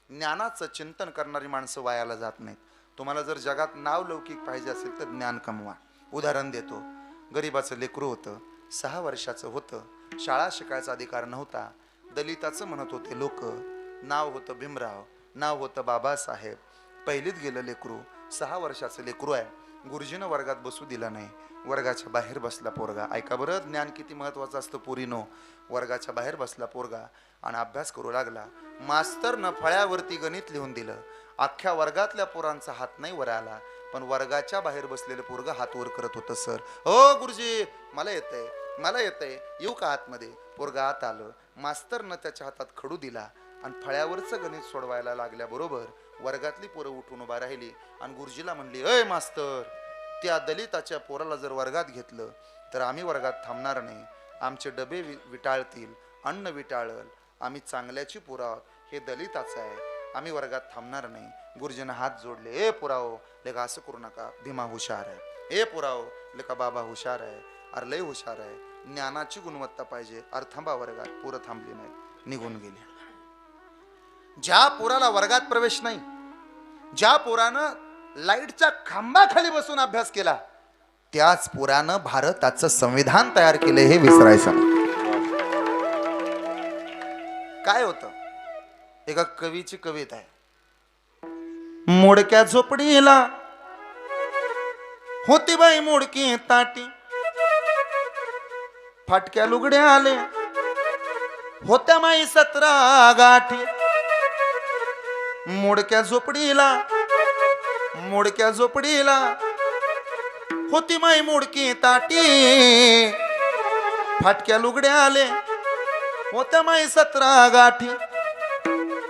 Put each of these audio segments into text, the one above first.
ज्ञानाचं चिंतन करणारी माणसं वायाला जात नाहीत. तुम्हाला जर जगात नाव लौकिक पाहिजे असेल तर ज्ञान कमवा. उदाहरण देतो. गरीबाचं लेकरू होतं, 6 वर्षाचं होतं, शाळा शिकायचा अधिकार नव्हता, दलिताचं म्हणत होते लोक. नाव होतं भीमराव, नाव होतं बाबासाहेब. पहिलीत गेलं लेकरू, 6 वर्षाचं लेकरू आहे. गुरुजीनं वर्गात बसू दिला नाही, वर्गाच्या बाहेर बसला पोरगा. ऐका बरं, ज्ञान किती महत्वाचं असतं पोरीनो. वर्गाच्या बाहेर बसला पोरगा आणि अभ्यास करू लागला. मास्तरनं फळ्यावरती गणित लिहून दिलं. अख्ख्या वर्गातल्या पोरांचा हात नाही वर आला, पण वर्गाच्या बाहेर बसलेलं पोरगा हात वर करत होतं. सर, हो गुरुजी, मला येतंय, मला येतंय, येऊ का आतमध्ये? पोरगा आत आलं. मास्तरनं त्याच्या हातात खडू दिला आणि फळ्यावरचं गणित सोडवायला लागल्याबरोबर वर्गातली पोरं उठून उभा राहिली आणि गुरुजीला म्हणली, अय मास्तर, त्या दलिताच्या पोराला जर वर्गात घेतलं तर आम्ही वर्गात थांबणार नाही. आमचे डबे विटाळतील, अन्न विटाळल. आम्ही चांगल्याची पोरं आहोत, हे दलिताचं आहे, आम्ही वर्गात थांबणार नाही. गुरुजीनं हात जोडले. ए पुराओ, लेका असं करू नका, भीमा हुशार आहे. ए पुराओ, लेका बाबा हुशार आहे, अरे लय हुशार आहे. ज्ञानाची गुणवत्ता पाहिजे. अरे थांबा वर्गात. पोरं थांबली नाही, निघून गेली. ज्या पोराला वर्गात प्रवेश नाही, ज्या पोरानं लाईटच्या खांबाखाली बसून अभ्यास केला, त्याच पोरानं भारताचं संविधान तयार केलं हे विसरायचं. काय होतं? एका कवीची कविता आहे. मोडक्या झोपडीला होती बाई मोडकी ताटी, फाटक्या लुगड्या आले होत्या माई 17 गाठी. मोडक्या झोपडीला, मोडक्या झोपडीला होती माई मोडकी ताटी, फाटक्या लुगड्या आले होत्या माई 17 गाठी.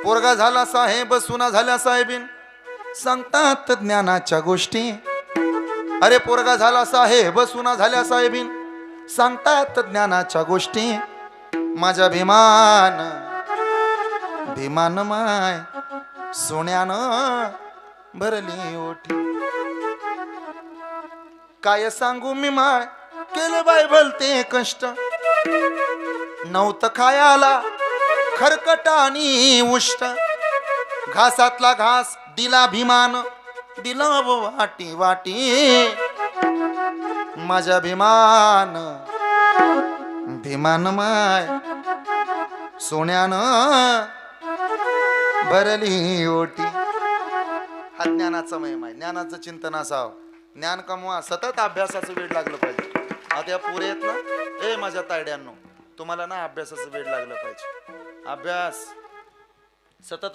पोरगा झाला साहेब, सुना झाल्या साहेबीन, सांगतात ज्ञानाच्या गोष्टी. अरे पोरगा झाला साहेब, सुना झाल्या साहेबीन, सांगतात ज्ञानाच्या गोष्टी. माझ्या भीमान, भीमान माय सोन्यानं भरली ओठी. काय सांगू मी माय, केलं बाय भलते कष्ट. नव्हतं खायाला खरकट आणि उष्ट. घासातला घास दिला भीमान, दिला वाटी वाटी. माझ्या भीमान, भीमान माय सोन्यानं भरली ओटी. हा ज्ञानाचा महिमा आहे. ज्ञानाचं चिंतन असावं. ज्ञान कमवा. सतत अभ्यासाचं वेळ लागलं पाहिजे. आता या पुरे आहेत ना, ए माझ्या तायड्यांनो, तुम्हाला ना अभ्यासाचं वेळ लागलं पाहिजे. अभ्यास सतत